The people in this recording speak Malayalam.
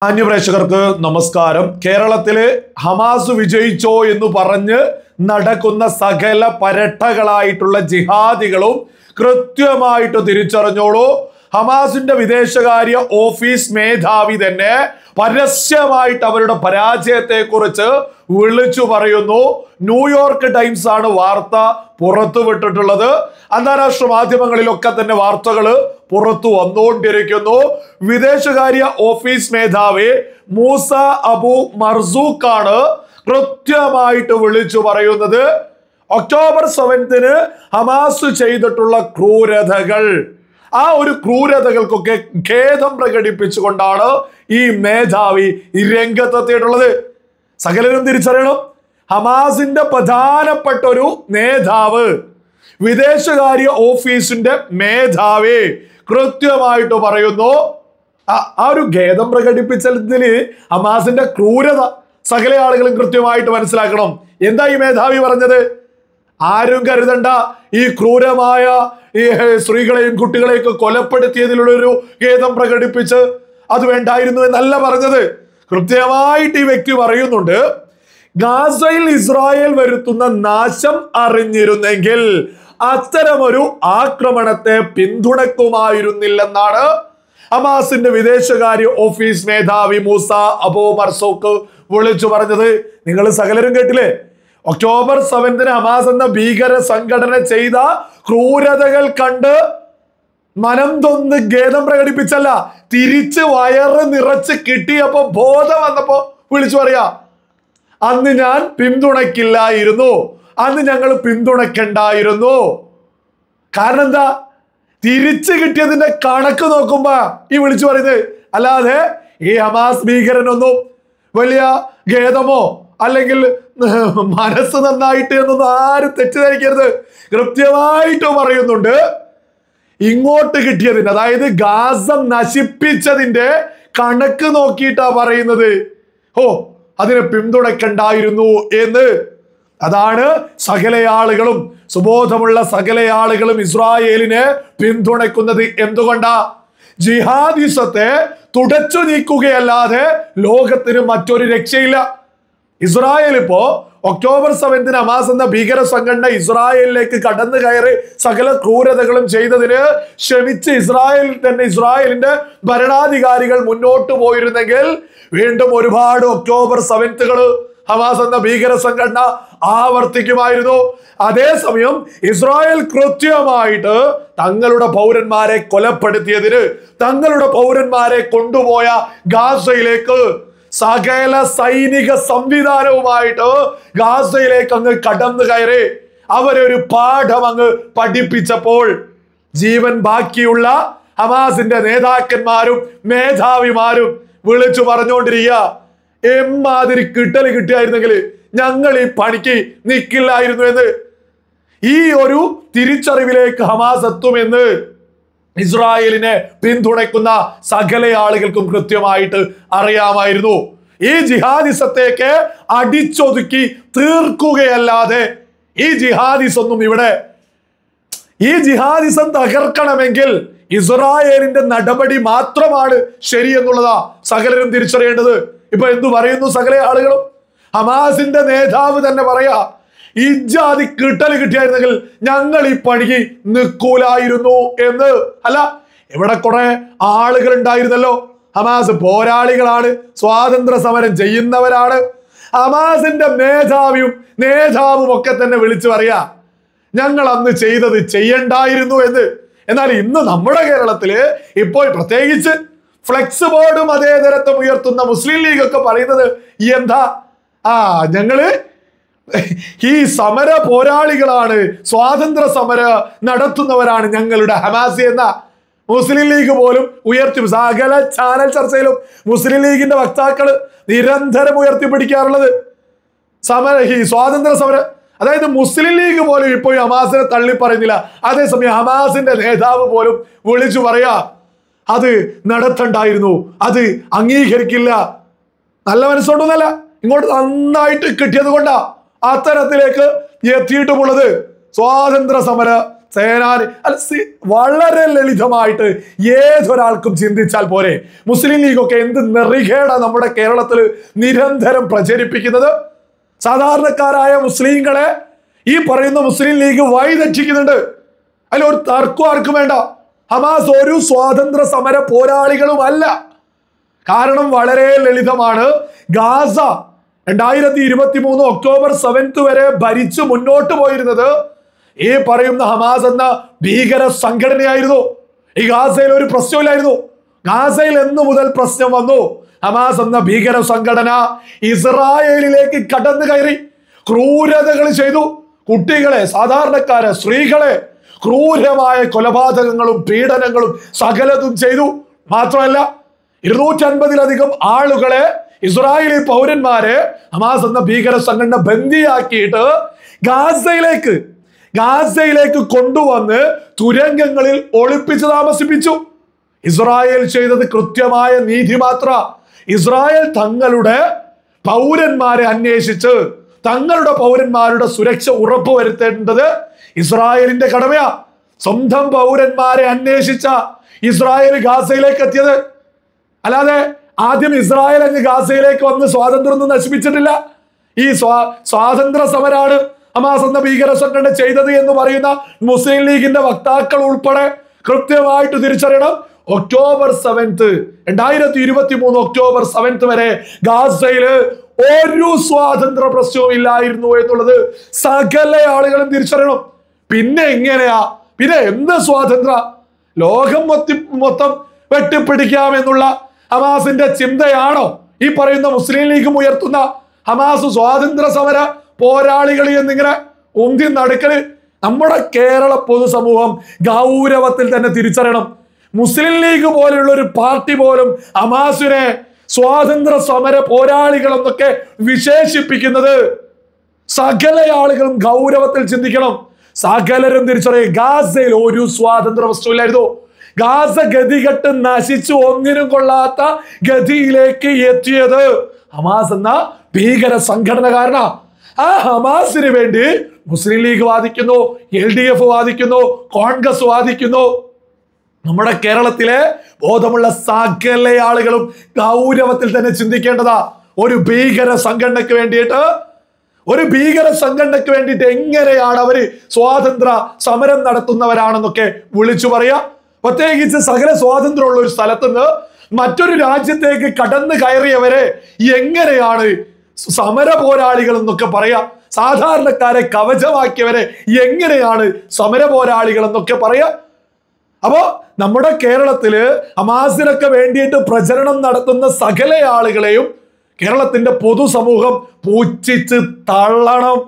മാന്യപ്രേക്ഷകർക്ക് നമസ്കാരം. കേരളത്തിലെ ഹമാസ് വിജയിച്ചോ എന്ന് പറഞ്ഞ് നടക്കുന്ന സകല പരട്ടകളായിട്ടുള്ള ജിഹാദികളും കൃത്യമായിട്ട് തിരിച്ചറിഞ്ഞോളൂ. ഹമാസിന്റെ വിദേശകാര്യ ഓഫീസ് മേധാവി തന്നെ പരസ്യമായിട്ട് അവരുടെ പരാജയത്തെ കുറിച്ച് വിളിച്ചു പറയുന്നു. ന്യൂയോർക്ക് ടൈംസ് ആണ് വാർത്ത പുറത്തുവിട്ടിട്ടുള്ളത്. അന്താരാഷ്ട്ര മാധ്യമങ്ങളിലൊക്കെ തന്നെ വാർത്തകൾ പുറത്തു വന്നുകൊണ്ടിരിക്കുന്നു. വിദേശകാര്യ ഓഫീസ് മേധാവി മൂസ അബു മർസൂഖാണ് കൃത്യമായിട്ട് വിളിച്ചു പറയുന്നത്. ഒക്ടോബർ 7 ഹമാസ് ചെയ്തിട്ടുള്ള ക്രൂരതകൾ, ആ ഒരു ക്രൂരതകൾക്കൊക്കെ ഖേദം പ്രകടിപ്പിച്ചുകൊണ്ടാണ് ഈ മേധാവി രംഗത്തെത്തിയിട്ടുള്ളത്. സകലരും തിരിച്ചറിയണം, ഹമാസിന്റെ പ്രധാനപ്പെട്ട ഒരു നേതാവ്, വിദേശകാര്യ ഓഫീസിന്റെ മേധാവി കൃത്യമായിട്ട് പറയുന്നു. ആ ഒരു ഖേദം പ്രകടിപ്പിച്ചതില് ഹമാസിന്റെ ക്രൂരത സകല ആളുകളും കൃത്യമായിട്ട് മനസ്സിലാക്കണം. എന്താ ഈ മേധാവി പറഞ്ഞത്? ആരും കരുതണ്ട ഈ ക്രൂരമായ ഈ സ്ത്രീകളെയും കുട്ടികളെയൊക്കെ കൊലപ്പെടുത്തിയതിലുള്ളൊരു ഖേദം പ്രകടിപ്പിച്ച് അത് വേണ്ടായിരുന്നു എന്നല്ല പറഞ്ഞത്. കൃത്യമായിട്ട് ഈ വ്യക്തി പറയുന്നുണ്ട്, ഗാസയിൽ ഇസ്രായേൽ വരുത്തുന്ന നാശം അറിഞ്ഞിരുന്നെങ്കിൽ അത്തരമൊരു ആക്രമണത്തെ പിന്തുണക്കുമായിരുന്നില്ലെന്നാണ് ഹമാസിന്റെ വിദേശകാര്യ ഓഫീസ് മേധാവി മൂസ അബു മർസൂഖ് വിളിച്ചു പറഞ്ഞത്. നിങ്ങൾ സകലരും കേട്ടില്ലേ? ഒക്ടോബർ 7 ഹമാസ് എന്ന ഭീകര സംഘടന ചെയ്ത ക്രൂരതകൾ കണ്ട് മനം തൊന്ന് ഖേദം പ്രകടിപ്പിച്ചല്ല, തിരിച്ച് വയറ് നിറച്ച് കിട്ടിയപ്പോ ബോധം വന്നപ്പോ വിളിച്ചു പറയാ, അന്ന് ഞാൻ പിന്തുണയ്ക്കില്ലായിരുന്നു, അന്ന് ഞങ്ങൾ പിന്തുണയ്ക്കണ്ടായിരുന്നു. കാരണം എന്താ? തിരിച്ചു കിട്ടിയതിന്റെ കണക്ക് നോക്കുമ്പോ ഈ വിളിച്ചു പറയുന്നത്. അല്ലാതെ ഈ ഹമാസ് ഭീകരനൊന്നും വലിയ ഖേദമോ അല്ലെങ്കിൽ മനസ്സ് നന്നായിട്ട് എന്നൊന്നും ആരും തെറ്റിദ്ധരിക്കരുത്. കൃത്യമായിട്ട് പറയുന്നുണ്ട്, ഇങ്ങോട്ട് കിട്ടിയതിന്റെ, അതായത് ഗാസ നശിപ്പിച്ചതിന്റെ കണക്ക് നോക്കിയിട്ടാ പറയുന്നത്. അതിനെ പിന്തുണയ്ക്കണ്ടായിരുന്നു എന്ന്. അതാണ് സകല ആളുകളും, സുബോധമുള്ള സകല ആളുകളും ഇസ്രായേലിനെ പിന്തുണയ്ക്കുന്നത്. എന്തുകൊണ്ടാ? ജിഹാദിസത്തെ തുടച്ചു നീക്കുകയല്ലാതെ ലോകത്തിന് മറ്റൊരു രക്ഷയില്ല. ഇസ്രായേൽ ഇപ്പോ ഒക്ടോബർ 7 ഹമാസ് എന്ന ഭീകര സംഘടന ഇസ്രായേലിലേക്ക് കടന്നു കയറി സകല ക്രൂരതകളും ചെയ്തതിന് ക്ഷമിച്ച് ഇസ്രായേലിന്റെ ഭരണാധികാരികൾ മുന്നോട്ട് പോയിരുന്നെങ്കിൽ വീണ്ടും ഒരുപാട് ഒക്ടോബർ 7 ഹമാസ് എന്ന ഭീകര സംഘടന ആവർത്തിക്കുമായിരുന്നു. അതേസമയം ഇസ്രായേൽ കൃത്യമായിട്ട് തങ്ങളുടെ പൗരന്മാരെ കൊലപ്പെടുത്തിയതിന്, തങ്ങളുടെ പൗരന്മാരെ കൊണ്ടുപോയ ഗാസയിലേക്ക് സകല സൈനിക സംവിധാനവുമായിട്ട് ഗാസയിലേക്ക് അങ്ങ് കടന്നു കയറി അവരെ ഒരു പാഠം അങ്ങ് പഠിപ്പിച്ചപ്പോൾ ജീവൻ ബാക്കിയുള്ള ഹമാസിന്റെ നേതാക്കന്മാരും മേധാവിമാരും വിളിച്ചു പറഞ്ഞുകൊണ്ടിരിക്കുക, എമ്മാതിരി കിട്ടല് കിട്ടിയായിരുന്നെങ്കിൽ ഞങ്ങൾ ഈ പണിക്ക് നിൽക്കില്ലായിരുന്നു എന്ന്. ഈ ഒരു തിരിച്ചറിവിലേക്ക് ഹമാസ് എത്തുമെന്ന് ഇസ്രായേലിനെ പിന്തുണയ്ക്കുന്ന സകല ആളുകൾക്കും കൃത്യമായിട്ട് അറിയാമായിരുന്നു. ഈ ജിഹാദിസത്തേക്ക് അടിച്ചൊതുക്കി തീർക്കുകയല്ലാതെ ഈ ജിഹാദിസം തകർക്കണമെങ്കിൽ ഇസ്രായേലിന്റെ നടപടി മാത്രമാണ് ശരിയെന്നുള്ളതാ സകലരും തിരിച്ചറിയേണ്ടത്. ഇപ്പൊ എന്തു പറയുന്നു സകല ആളുകളും? ഹമാസിന്റെ നേതാവ് തന്നെ പറയാ, ഇജാതി കിട്ടല് കിട്ടിയായിരുന്നെങ്കിൽ ഞങ്ങൾ ഈ പണിക്ക് നിൽക്കൂലായിരുന്നു എന്ന്. അല്ല, ഇവിടെ കുറെ ആളുകൾ ഉണ്ടായിരുന്നല്ലോ. ഹമാസ് പോരാളികളാണ്, സ്വാതന്ത്ര്യ സമരം ചെയ്യുന്നവരാണ്. ഹമാസിന്റെ നേതാവും ഒക്കെ തന്നെ വിളിച്ചു പറയാ, ഞങ്ങൾ അന്ന് ചെയ്തത് ചെയ്യണ്ടായിരുന്നു എന്ന്. എന്നാൽ ഇന്ന് നമ്മുടെ കേരളത്തില് ഇപ്പോൾ പ്രത്യേകിച്ച് ഫ്ലെക്സ് ബോർഡും മതേതരത്വം ഉയർത്തുന്ന മുസ്ലിം ലീഗ് ഒക്കെ പറയുന്നത് എന്താ? ഞങ്ങള് ഈ സമര പോരാളികളാണ്, സ്വാതന്ത്ര്യ സമര നടത്തുന്നവരാണ് ഞങ്ങളുടെ ഹമാസ് എന്ന മുസ്ലിം ലീഗ് പോലും ഉയർത്തി. സകല ചാനൽ ചർച്ചയിലും മുസ്ലിം ലീഗിന്റെ വക്താക്കൾ നിരന്തരം ഉയർത്തിപ്പിടിക്കാറുള്ളത് ഈ സ്വാതന്ത്ര്യ സമര. അതായത് മുസ്ലിം ലീഗ് പോലും ഇപ്പോൾ ഹമാസിനെ തള്ളി പറയുന്നില്ല. അതേസമയം ഹമാസിന്റെ നേതാവ് പോലും വിളിച്ചു പറയാ, അത് നടത്തണ്ടായിരുന്നു, അത് അംഗീകരിക്കില്ല. നല്ല മനസ്സുകൊണ്ടൊന്നല്ല, ഇങ്ങോട്ട് നന്നായിട്ട് കിട്ടിയത് കൊണ്ടാ അത്തരത്തിലേക്ക് എത്തിയിട്ടുമുള്ളത്. സ്വാതന്ത്ര്യ സമര സേനാനി വളരെ ലളിതമായിട്ട് ഏതൊരാൾക്കും ചിന്തിച്ചാൽ പോരെ. മുസ്ലിം ലീഗൊക്കെ എന്ത് നെറികേടാ നമ്മുടെ കേരളത്തിൽ നിരന്തരം പ്രചരിപ്പിക്കുന്നത്. സാധാരണക്കാരായ മുസ്ലിങ്ങളെ ഈ പറയുന്ന മുസ്ലിം ലീഗ് വഴിതെറ്റിക്കുന്നുണ്ട്. അതിൽ ഒരു തർക്കം ആർക്കും വേണ്ട. ഹമാസ് ഒരു സ്വാതന്ത്ര്യ സമര പോരാളികളുമല്ല. കാരണം വളരെ ലളിതമാണ്. ഗാസ 2023 ഒക്ടോബർ 7 വരെ ഭരിച്ചു മുന്നോട്ട് പോയിരുന്നത് ഈ പറയുന്ന ഹമാസ് എന്ന ഭീകര സംഘടനയായിരുന്നു. ഈ ഗാസയിൽ ഒരു പ്രശ്നമില്ലായിരുന്നു. ഗാസയിൽ എന്ന് മുതൽ പ്രശ്നം വന്നു, ഹമാസ് എന്ന ഭീകര സംഘടന ഇസ്രായേലിലേക്ക് കടന്നു കയറി ക്രൂരതകൾ ചെയ്തു. കുട്ടികളെ, സാധാരണക്കാരെ, സ്ത്രീകളെ ക്രൂരമായ കൊലപാതകങ്ങളും പീഡനങ്ങളും സകലതും ചെയ്തു. മാത്രമല്ല 250-ലധികം ആളുകളെ, ഇസ്രായേലി പൗരന്മാരെ ഹമാസ് എന്ന ഭീകര സംഘടന ബന്ദിയാക്കിയിട്ട് ഗാസയിലേക്ക് കൊണ്ടുവന്ന് തുരങ്കങ്ങളിൽ ഒളിപ്പിച്ച് താമസിപ്പിച്ചു. ഇസ്രായേൽ ചെയ്തത് കൃത്യമായ നീതി മാത്ര. ഇസ്രായേൽ തങ്ങളുടെ പൗരന്മാരെ അന്വേഷിച്ച് തങ്ങളുടെ പൗരന്മാരുടെ സുരക്ഷ ഉറപ്പുവരുത്തേണ്ടത് ഇസ്രായേലിന്റെ കടമയാ. സ്വന്തം പൗരന്മാരെ അന്വേഷിച്ച ഇസ്രായേൽ ഗാസയിലേക്ക് എത്തിയത്. അല്ലാതെ ആദ്യം ഇസ്രായേൽ അങ്ങ് ഗാസയിലേക്ക് വന്ന് സ്വാതന്ത്ര്യം ഒന്നും നശിപ്പിച്ചിട്ടില്ല. ഈ സ്വാതന്ത്ര്യ സമരാണ് ഹമാസ് എന്ന ഭീകര സംഘടന ചെയ്തത് എന്ന് പറയുന്ന മുസ്ലിം ലീഗിന്റെ വക്താക്കൾ ഉൾപ്പെടെ കൃത്യമായിട്ട് തിരിച്ചറിയണം. ഒക്ടോബർ 7 2023 ഒക്ടോബർ 7 വരെ ഗാസയില് ഒരു സ്വാതന്ത്ര്യ പ്രശ്നവും ഇല്ലായിരുന്നു എന്നുള്ളത് സകല ആളുകളും തിരിച്ചറിയണം. പിന്നെ എങ്ങനെയാ, പിന്നെ എന്ത് സ്വാതന്ത്ര്യ? ലോകം മൊത്തം വെട്ടിപ്പിടിക്കാമെന്നുള്ള ഹമാസിന്റെ ചിന്തയാണോ ഈ പറയുന്ന മുസ്ലിം ലീഗും ഉയർത്തുന്ന ഹമാസ് സ്വാതന്ത്ര്യ സമര പോരാളികളി എന്നിങ്ങനെ ഉന്തി നടുക്കല്? നമ്മുടെ കേരള പൊതുസമൂഹം ഗൗരവത്തിൽ തന്നെ തിരിച്ചറിയണം. മുസ്ലിം ലീഗ് പോലെയുള്ള ഒരു പാർട്ടി പോലും ഹമാസിനെ സ്വാതന്ത്ര്യ സമര പോരാളികൾ എന്നൊക്കെ വിശേഷിപ്പിക്കുന്നത് സകല ആളുകളും ഗൗരവത്തിൽ ചിന്തിക്കണം. സകലരും തിരിച്ചറിയുക, ഗാസയിൽ ഒരു സ്വാതന്ത്ര്യ വസ്തുവില്ലായിരുന്നു. ഗാസ ഗതികെട്ട് നശിച്ചു ഒന്നിനും കൊള്ളാത്ത ഗതിയിലേക്ക് എത്തിയത് ഹമാസ് എന്ന ഭീകര സംഘടന കാരണ. ആ ഹമാസിന് വേണ്ടി മുസ്ലിം ലീഗ് വാദിക്കുന്നു, LDF വാദിക്കുന്നു, കോൺഗ്രസ് വാദിക്കുന്നു. നമ്മുടെ കേരളത്തിലെ ബോധമുള്ള സകല ആളുകളും ഗൗരവത്തിൽ തന്നെ ചിന്തിക്കേണ്ടതാ. ഒരു ഭീകര സംഘടനയ്ക്ക് വേണ്ടിയിട്ട് എങ്ങനെയാണ് അവര് സ്വാതന്ത്ര്യ സമരം നടത്തുന്നവരാണെന്നൊക്കെ വിളിച്ചു പറയാ. പ്രത്യേകിച്ച് സകല സ്വാതന്ത്ര്യമുള്ള ഒരു സ്ഥലത്തുനിന്ന് മറ്റൊരു രാജ്യത്തേക്ക് കടന്നു കയറിയവരെ എങ്ങനെയാണ് സമര പോരാളികൾ എന്നൊക്കെ പറയാ? സാധാരണക്കാരെ കവചമാക്കിയവരെ എങ്ങനെയാണ് സമര പോരാളികൾ എന്നൊക്കെ പറയാ? അപ്പോ നമ്മുടെ കേരളത്തില് ഹമാസിനൊക്കെ വേണ്ടിയിട്ട് പ്രചരണം നടത്തുന്ന സകല ആളുകളെയും കേരളത്തിന്റെ പൊതുസമൂഹം പുച്ഛിച്ച് തള്ളണം.